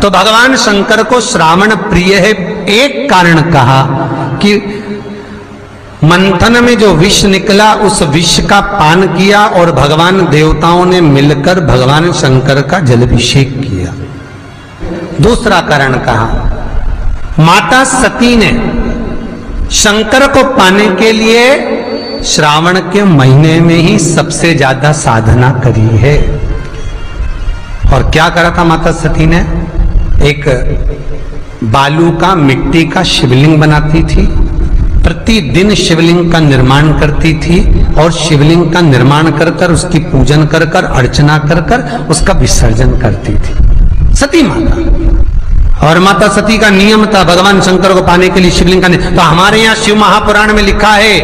तो भगवान शंकर को श्रावण प्रिय है, एक कारण कहा कि मंथन में जो विष निकला उस विष का पान किया और भगवान देवताओं ने मिलकर भगवान शंकर का जलाभिषेक किया। दूसरा कारण कहा, माता सती ने शंकर को पाने के लिए श्रावण के महीने में ही सबसे ज्यादा साधना करी है। और क्या करा था माता सती ने? एक बालू का, मिट्टी का शिवलिंग बनाती थी, प्रतिदिन शिवलिंग का निर्माण करती थी और शिवलिंग का निर्माण कर कर उसकी पूजन कर कर अर्चना कर कर उसका विसर्जन करती थी सती माता। और माता सती का नियम था भगवान शंकर को पाने के लिए शिवलिंग का। तो हमारे यहाँ शिव महापुराण में लिखा है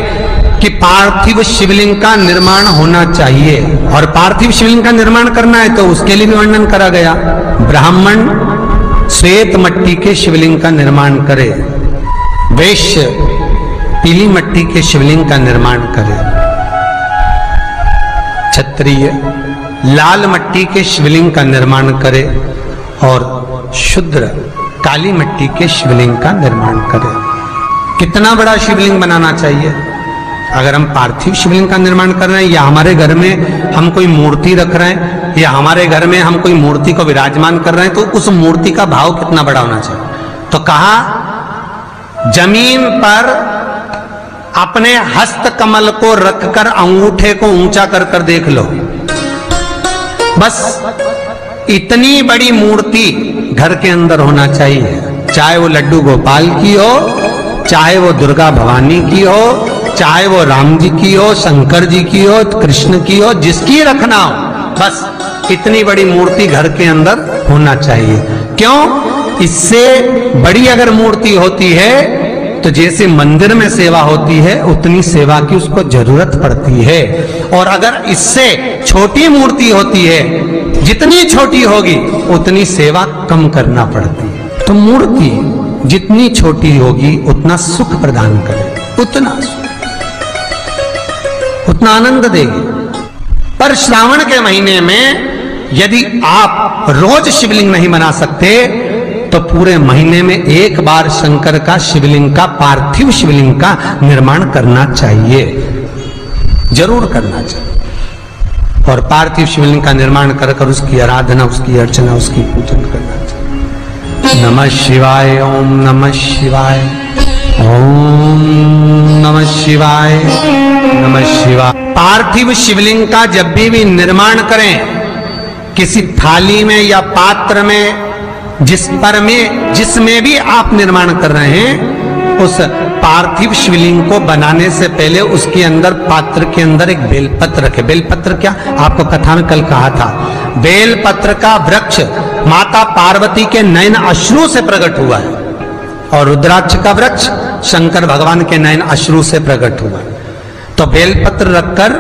कि पार्थिव शिवलिंग का निर्माण होना चाहिए, और पार्थिव शिवलिंग का निर्माण करना है तो उसके लिए भी वर्णन करा गया। ब्राह्मण श्वेत मट्टी के शिवलिंग का निर्माण करे, वैश्य पीली मट्टी के शिवलिंग का निर्माण करे, क्षत्रिय लाल मट्टी के शिवलिंग का निर्माण करे और शूद्र काली मिट्टी के शिवलिंग का निर्माण करें। कितना बड़ा शिवलिंग बनाना चाहिए? अगर हम पार्थिव शिवलिंग का निर्माण कर रहे हैं या हमारे घर में हम कोई मूर्ति रख रहे हैं या हमारे घर में हम कोई मूर्ति को विराजमान कर रहे हैं, तो उस मूर्ति का भाव कितना बड़ा होना चाहिए? तो कहा जमीन पर अपने हस्त कमल को रखकर अंगूठे को ऊंचा कर कर देख लो, बस इतनी बड़ी मूर्ति घर के अंदर होना चाहिए। चाहे वो लड्डू गोपाल की हो, चाहे वो दुर्गा भवानी की हो, चाहे वो राम जी की हो, शंकर जी की हो, कृष्ण की हो, जिसकी रखना हो, बस इतनी बड़ी मूर्ति घर के अंदर होना चाहिए। क्यों? इससे बड़ी अगर मूर्ति होती है तो जैसे मंदिर में सेवा होती है उतनी सेवा की उसको जरूरत पड़ती है, और अगर इससे छोटी मूर्ति होती है, जितनी छोटी होगी उतनी सेवा कम करना पड़ती है। तो मूर्ति जितनी छोटी होगी उतना सुख प्रदान करे, उतना सुख, उतना आनंद देगी। पर श्रावण के महीने में यदि आप रोज शिवलिंग नहीं बना सकते तो पूरे महीने में एक बार शंकर का शिवलिंग का, पार्थिव शिवलिंग का निर्माण करना चाहिए, जरूर करना चाहिए। और पार्थिव शिवलिंग का निर्माण कर कर उसकी आराधना, उसकी अर्चना, उसकी पूजन करना चाहिए। नमः शिवाय, ओम नमः शिवाय, ओम नमः शिवाय, नमः शिवाय। पार्थिव शिवलिंग का जब भी निर्माण करें, किसी थाली में या पात्र में, जिसमें भी आप निर्माण कर रहे हैं, उस पार्थिव शिवलिंग को बनाने से पहले उसके अंदर, पात्र के अंदर एक बेलपत्र रखे। बेलपत्र क्या? आपको कथा में कल कहा था, बेलपत्र का वृक्ष माता पार्वती के नयन अश्रु से प्रकट हुआ है, और रुद्राक्ष का वृक्ष शंकर भगवान के नयन अश्रु से प्रकट हुआ है। तो बेलपत्र रखकर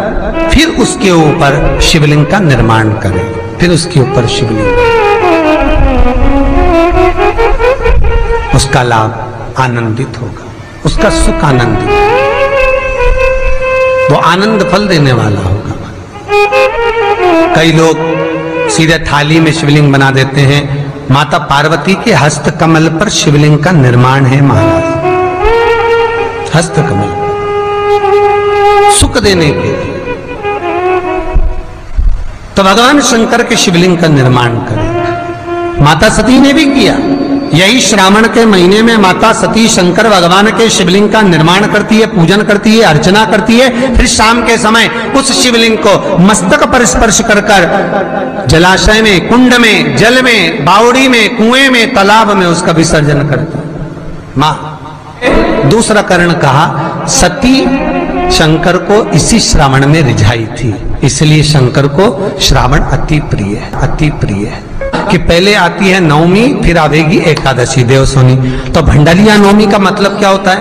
फिर उसके ऊपर शिवलिंग का निर्माण करें, फिर उसके ऊपर शिवलिंग, उसका लाभ आनंदित होगा, उसका सुख आनंदित, वो आनंद फल देने वाला होगा। कई लोग सीधे थाली में शिवलिंग बना देते हैं। माता पार्वती के हस्त कमल पर शिवलिंग का निर्माण है महाराज, हस्त कमल सुख देने के लिए। तो भगवान शंकर के शिवलिंग का निर्माण करें। माता सती ने भी किया। यही श्रावण के महीने में माता सती शंकर भगवान के शिवलिंग का निर्माण करती है, पूजन करती है, अर्चना करती है। फिर शाम के समय उस शिवलिंग को मस्तक पर स्पर्श कर कर जलाशय में, कुंड में, जल में, बावड़ी में, कुएं में, तालाब में उसका विसर्जन करती है मां। दूसरा कारण कहा, सती शंकर को इसी श्रावण में रिझाई थी, इसलिए शंकर को श्रावण अति प्रिय है, अति प्रिय है। कि पहले आती है नवमी, फिर आवेगी एकादशी, देवसोनी। तो भंडारिया नवमी का मतलब क्या होता है?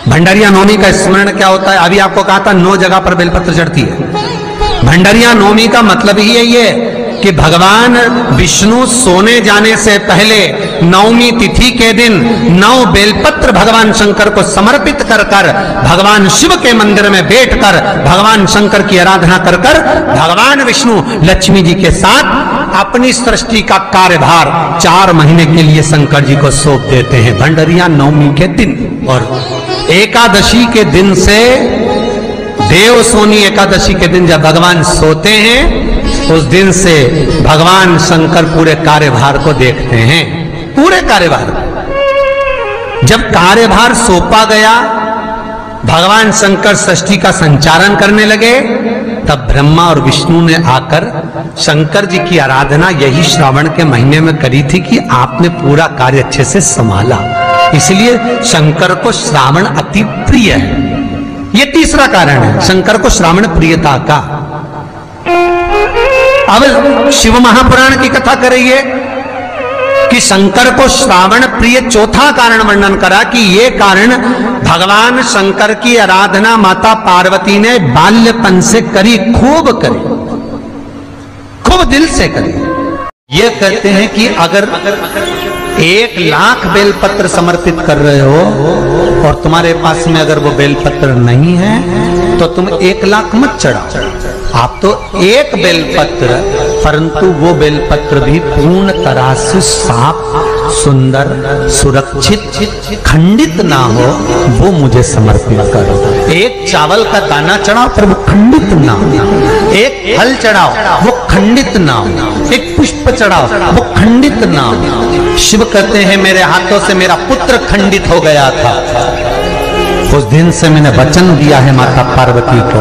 भंडारिया नवमी का स्मरण क्या होता है? अभी आपको कहा था 9 जगह पर बेलपत्र चढ़ती है। भंडारिया नवमी का मतलब ही यही है कि भगवान विष्णु सोने जाने से पहले नवमी तिथि के दिन 9 बेलपत्र भगवान शंकर को समर्पित कर कर भगवान शिव के मंदिर में बैठकर भगवान शंकर की आराधना कर कर भगवान विष्णु लक्ष्मी जी के साथ अपनी सृष्टि का कार्यभार 4 महीने के लिए शंकर जी को सौंप देते हैं भंडरिया नवमी के दिन। और एकादशी के दिन से, देव सोनी एकादशी के दिन जब भगवान सोते हैं, उस दिन से भगवान शंकर पूरे कार्यभार को देखते हैं। पूरे कार्यभार, जब कार्यभार सौंपा गया, भगवान शंकर सृष्टि का संचालन करने लगे, तब ब्रह्मा और विष्णु ने आकर शंकर जी की आराधना यही श्रावण के महीने में करी थी कि आपने पूरा कार्य अच्छे से संभाला, इसलिए शंकर को श्रावण अति प्रिय है। ये तीसरा कारण है शंकर को श्रावण प्रियता का। अब शिव महापुराण की कथा करिए कि शंकर को श्रावण प्रिय, चौथा कारण वर्णन करा कि ये कारण भगवान शंकर की आराधना माता पार्वती ने बाल्यपन से करी, खूब करी, खूब दिल से करी। ये कहते हैं कि अगर 1 लाख बेलपत्र समर्पित कर रहे हो और तुम्हारे पास में अगर वो बेलपत्र नहीं है तो तुम 1 लाख मत चढ़ाओ, आप तो 1 बेलपत्र, परंतु वो बेलपत्र भी पूर्ण तरह से साफ, सुंदर, सुरक्षित, खंडित ना हो, वो मुझे समर्पित करो। 1 चावल का दाना चढ़ाओ पर वो खंडित ना हो, 1 फल चढ़ाओ वो खंडित ना हो, 1 पुष्प चढ़ाओ वो खंडित ना हो। शिव कहते हैं मेरे हाथों से मेरा पुत्र खंडित हो गया था, उस दिन से मैंने वचन दिया है माता पार्वती को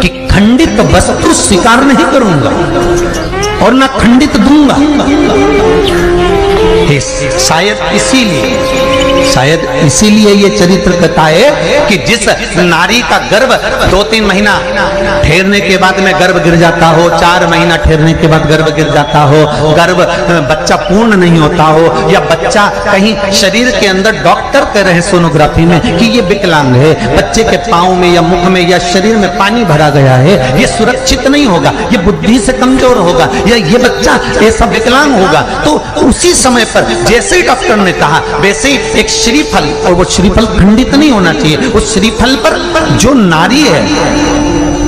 कि खंडित वस्तु स्वीकार नहीं करूंगा और ना खंडित दूंगा। शायद इसीलिए ये चरित्र कथा है कि जिस नारी का गर्भ 2-3 महीना ठहरने के बाद में गर्भ गिर जाता हो, 4 महीना ठहरने के बाद गर्भ गिर जाता हो, गर्भ बच्चा पूर्ण नहीं होता हो, या बच्चा कहीं शरीर के अंदर डॉक्टर कह रहे हैं सोनोग्राफी में कि ये विकलांग है, बच्चे के पांव में या मुख में या शरीर में पानी भरा गया है, ये सुरक्षित नहीं होगा, ये बुद्धि से कमजोर होगा, या ये बच्चा ऐसा विकलांग होगा, तो उसी समय पर जैसे ही डॉक्टर ने कहा वैसे ही एक श्रीफल, और वो श्रीफल खंडित नहीं होना चाहिए, उस श्रीफल पर जो नारी है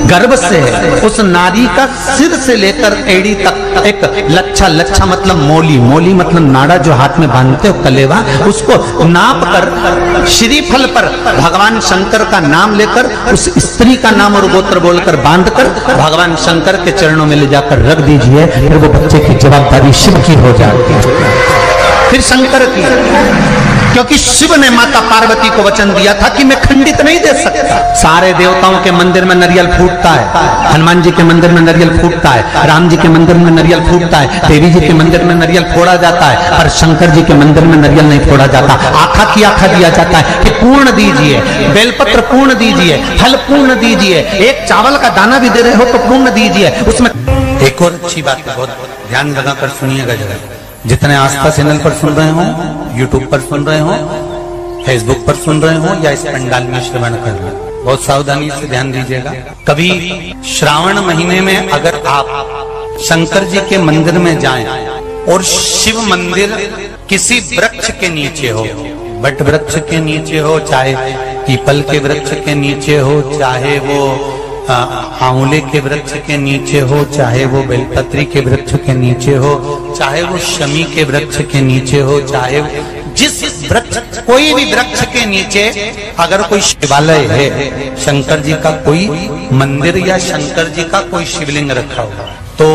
गर्भ से है, उस नारी का सिर से लेकर एड़ी तक एक लच्छा, लच्छा मतलब मोली, मोली मतलब नाड़ा जो हाथ में बांधते हो कलेवा, उसको नाप कर श्रीफल पर भगवान शंकर का नाम लेकर उस स्त्री का नाम और गोत्र बोलकर बांधकर भगवान शंकर के चरणों में ले जाकर रख दीजिए, फिर वो बच्चे की जवाबदारी शिव की हो जाती है, फिर शंकर की, क्योंकि शिव ने माता पार्वती को वचन दिया था कि मैं खंडित नहीं दे सकता। सारे देवताओं के मंदिर में नारियल फूटता है, हनुमान जी के मंदिर में नारियल फूटता है, राम जी के मंदिर में नारियल फूटता है, देवी जी के मंदिर में नारियल फोड़ा जाता है, पर शंकर जी के मंदिर में नारियल नहीं फोड़ा जाता। आखा की आखा दिया जाता है कि पूर्ण दीजिए, बेलपत्र पूर्ण दीजिए, फल पूर्ण दीजिए, 1 चावल का दाना भी दे रहे हो तो पूर्ण दीजिए। उसमें एक और अच्छी बात है, बहुत ध्यान लगाकर सुनिएगा जरा, जितने आस्था चैनल पर सुन रहे हो, यूट्यूब पर सुन रहे हो, फेसबुक पर सुन रहे हो, या इस पंडाल में श्रवण कर रहे हो, बहुत सावधानी से ध्यान दीजिएगा। कभी श्रावण महीने में अगर आप शंकर जी के मंदिर में जाएं और शिव मंदिर किसी वृक्ष के नीचे हो, बट वृक्ष के नीचे हो, चाहे पीपल के वृक्ष के नीचे हो, चाहे वो आंवले के वृक्ष के नीचे हो, चाहे वो बेलपत्री के वृक्ष के नीचे हो, चाहे वो शमी के वृक्ष के नीचे हो, चाहे जिस वृक्ष, कोई भी वृक्ष के नीचे अगर कोई शिवालय है, शंकर जी का कोई मंदिर या शंकर जी का कोई शिवलिंग रखा हुआ, तो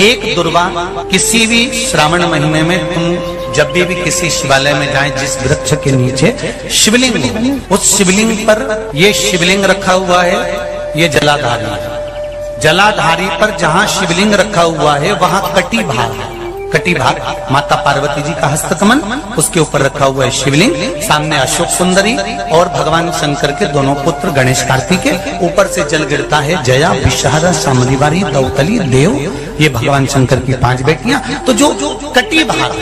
एक दुर्वा किसी भी श्रावण महीने में तुम जब भी किसी शिवालय में जाएं, जिस वृक्ष के नीचे शिवलिंग हो, उस शिवलिंग पर ये शिवलिंग रखा हुआ है, ये जलाधारी, जलाधारी पर जहां शिवलिंग रखा हुआ है वहां कटी भाग, कटी भाग माता पार्वती जी का हस्तकमल, उसके ऊपर रखा हुआ है शिवलिंग, सामने अशोक सुंदरी और भगवान शंकर के दोनों पुत्र गणेश कार्तिके, ऊपर से जल गिरता है जया, विषहारा, सामरीवारी, दौतली, देव, ये भगवान शंकर की 5 बेटियां। तो जो कटी भाग,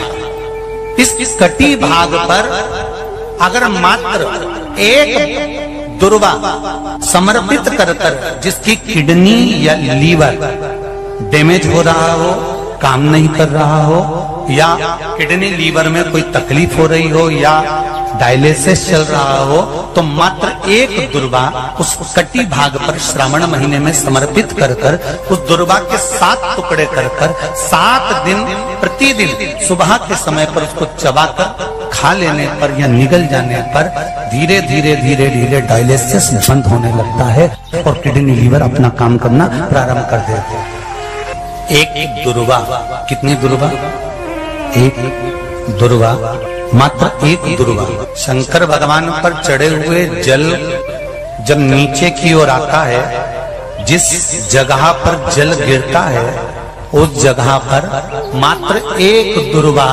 इस कटी भाग पर अगर मात्र एक दुर्वा समर्पित कर जिसकी किडनी या लीवर डैमेज हो रहा हो, काम नहीं कर रहा हो, या किडनी लीवर में कोई तकलीफ हो रही हो, या डायलिसिस चल रहा हो तो मात्र एक दुर्वा उस कटी भाग पर श्रावण महीने में समर्पित कर कर उस दुर्वा के 7 टुकड़े कर कर 7 दिन प्रतिदिन सुबह के समय पर उसको चबाकर खा लेने पर या निगल जाने पर धीरे धीरे धीरे धीरे डायलिसिस बंद होने लगता है और किडनी लीवर अपना काम करना प्रारंभ कर देते हैं। एक दुर्वा, कितनी दुर्वा? एक दुर्वा, मात्र एक दुर्वा। शंकर भगवान पर चढ़े हुए जल जब नीचे की ओर आता है, जिस जगह पर जल गिरता है उस जगह पर मात्र एक दुर्वा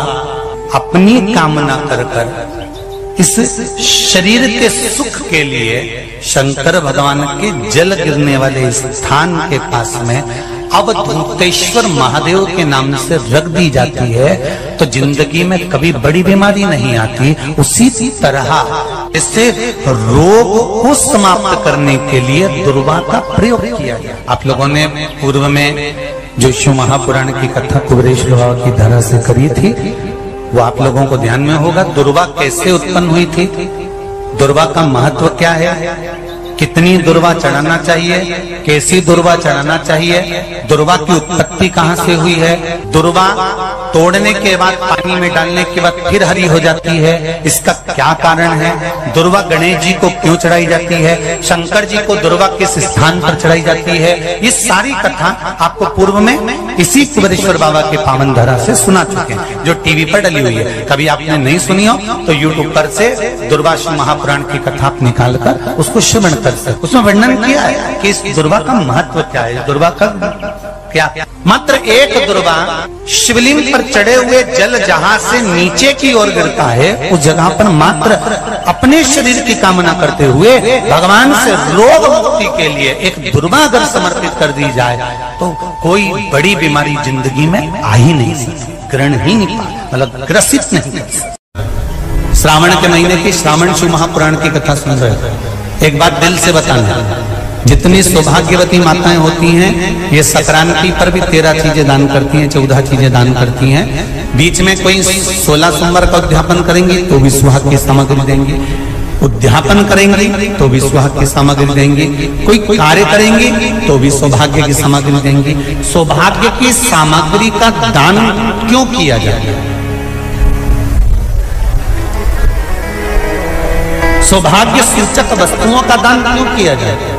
अपनी कामना कर कर इस शरीर के सुख के लिए शंकर भगवान के जल गिरने वाले स्थान के पास में अवधूतेश्वर महादेव के नाम से रख दी जाती है तो जिंदगी में कभी बड़ी बीमारी नहीं आती। उसी तरह इससे रोग को समाप्त करने के लिए दुर्वा का प्रयोग किया गया। आप लोगों ने पूर्व में जो शिव महापुराण की कथा कुबेरेश्वर बाबा की धरा से करी थी वो आप लोगों को ध्यान में होगा। दुर्वा कैसे उत्पन्न हुई थी, दुर्वा का महत्व क्या है, कितनी दुर्वा चढ़ाना चाहिए, कैसी दुर्वा चढ़ाना चाहिए, दुर्वा की उत्पत्ति कहां से हुई है, दुर्वा तोड़ने के बाद पानी में डालने के बाद फिर हरी हो जाती है, इसका क्या कारण है, दुर्वा गणेश जी को क्यों चढ़ाई जाती है, शंकर जी को दुर्वा किस स्थान पर चढ़ाई जाती है, ये सारी कथा आपको पूर्व में इसी कुबेरेश्वर बाबा के पावन धरा से सुना चुके हैं जो टीवी पर डली हुई है। कभी आपने नहीं सुनी हो तो यूट्यूब पर से दुर्वा शिव महापुराण की कथा आप निकाल कर उसको श्रवण कर सकते। उसमें वर्णन किया है कि इस दुर्वा का महत्व क्या है, दुर्वा का क्या। मात्र एक दुर्वा शिवलिंग पर चढ़े हुए जल जहां से नीचे की ओर गिरता है उस जगह पर मात्र अपने शरीर की कामना करते हुए भगवान से रोग मुक्ति के लिए एक दुर्वा अगर समर्पित कर दी जाए तो कोई बड़ी बीमारी जिंदगी में आ ही नहीं सकती, ग्रहण ही नहीं पा, मतलब ग्रसित नहीं कर सकती। श्रावण के महीने की श्रावण शिव महापुराण की कथा सुन रहे थे। एक बात दिल से बताना, जितनी सौभाग्यवती माताएं होती हैं ये संक्रांति पर भी 13 चीजें दान करती हैं, 14 चीजें दान करती हैं। बीच में कोई 16 सोमवार का उद्यापन करेंगी तो भी सुहाग की सामग्री देंगी, उद्यापन करेंगी तो भी सुहाग की सामग्री देंगी, कोई कार्य करेंगी तो भी सौभाग्य की सामग्री देंगी। सौभाग्य की सामग्री का दान क्यों किया जाए, सौभाग्य सूचक वस्तुओं का दान क्यों किया जाए,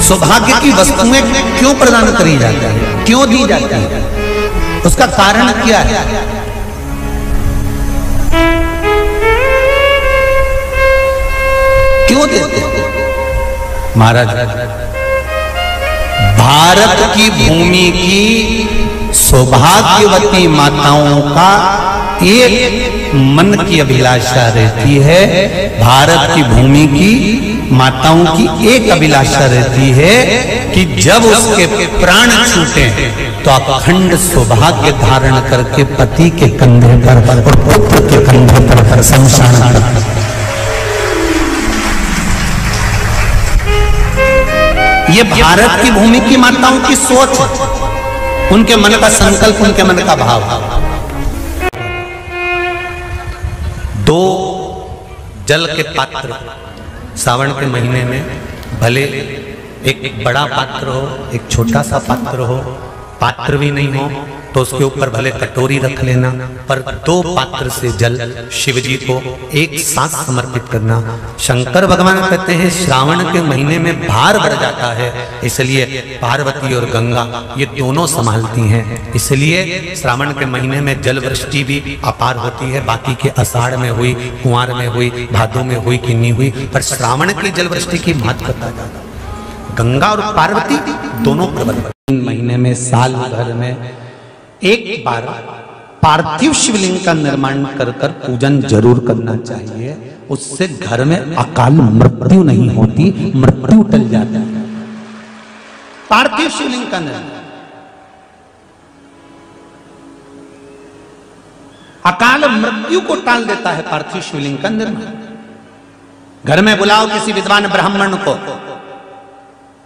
सौभाग्य की वस्तुएं क्यों प्रदान करी जाती है, क्यों दी जाती है, उसका कारण क्या है। क्यों देते महाराज? भारत की भूमि की सौभाग्यवती माताओं का एक मन की अभिलाषा रहती है, भारत की भूमि की माताओं की एक अभिलाषा रहती है कि जब उसके प्राण छूटे तो अखंड सौभाग्य धारण करके पति के कंधे पर और पुत्र के कंधे पर शमशान कर। ये भारत की भूमि की माताओं की सोच, उनके मन का संकल्प, उनके मन का भाव। 2 जल के पात्र सावन के महीने में, भले एक बड़ा पात्र हो एक छोटा सा पात्र हो, पात्र भी नहीं हो तो उसके ऊपर भले कटोरी रख लेना, पर 2 पात्र से जल शिव जी को एक साथ समर्पित करना। शंकर भगवान कहते हैं श्रावण के महीने में भार बढ़ जाता है, इसलिए पार्वती और गंगा ये दोनों संभालती हैं, इसलिए श्रावण के महीने में जल वृष्टि भी अपार होती है। बाकी के आषाढ़ में हुई, कुंवार में हुई, भादों में हुई कि नहीं हुई, पर श्रावण की जल वृष्टि की महत्वता गंगा और पार्वती दोनों प्रबल। महीने में साल भर में एक बार पार्थिव शिवलिंग का निर्माण कर कर पूजन जरूर करना चाहिए, उससे घर में अकाल मृत्यु नहीं होती, मृत्यु टल जाता है। पार्थिव शिवलिंग का निर्माण अकाल मृत्यु को टाल देता है। पार्थिव शिवलिंग का निर्माण घर में बुलाओ किसी विद्वान ब्राह्मण को,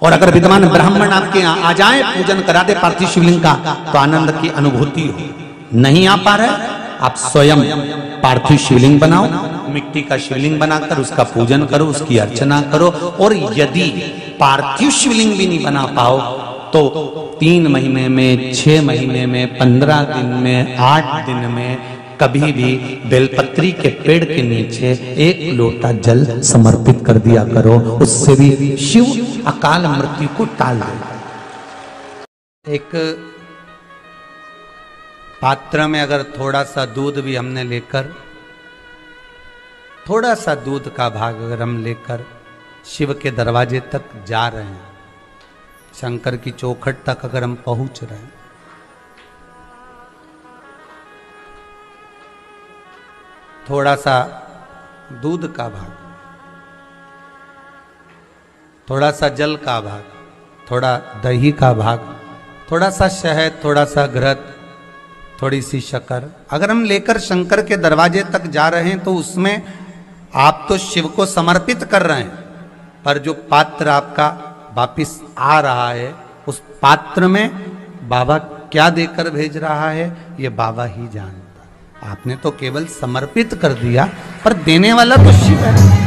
और अगर विद्वान ब्राह्मण आपके यहाँ आ जाए, पूजन करा दे पार्थिव शिवलिंग का, तो आनंद की अनुभूति हो। नहीं आ पा रहे आप स्वयं पार्थिव शिवलिंग बनाओ, मिट्टी का शिवलिंग बनाकर उसका पूजन करो, उसकी अर्चना करो। और यदि पार्थिव शिवलिंग भी नहीं बना पाओ तो 3 महीने में, 6 महीने में, 15 दिन में, 8 दिन में कभी भी बेलपत्री के पेड़ के नीचे 1 लोटा जल समर्पित कर दिया करो। उससे भी शिव अकाल मृत्यु को टाल दे। एक पात्र में अगर थोड़ा सा दूध भी हमने लेकर, थोड़ा सा दूध का भाग अगर हम लेकर शिव के दरवाजे तक जा रहे हैं, शंकर की चौखट तक अगर हम पहुंच रहे हैं, थोड़ा सा दूध का भाग, थोड़ा सा जल का भाग, थोड़ा दही का भाग, थोड़ा सा शहद, थोड़ा सा घृत, थोड़ी सी शक्कर अगर हम लेकर शंकर के दरवाजे तक जा रहे हैं तो उसमें आप तो शिव को समर्पित कर रहे हैं, पर जो पात्र आपका वापिस आ रहा है उस पात्र में बाबा क्या देकर भेज रहा है ये बाबा ही जानता। आपने तो केवल समर्पित कर दिया, पर देने वाला तो शिव है।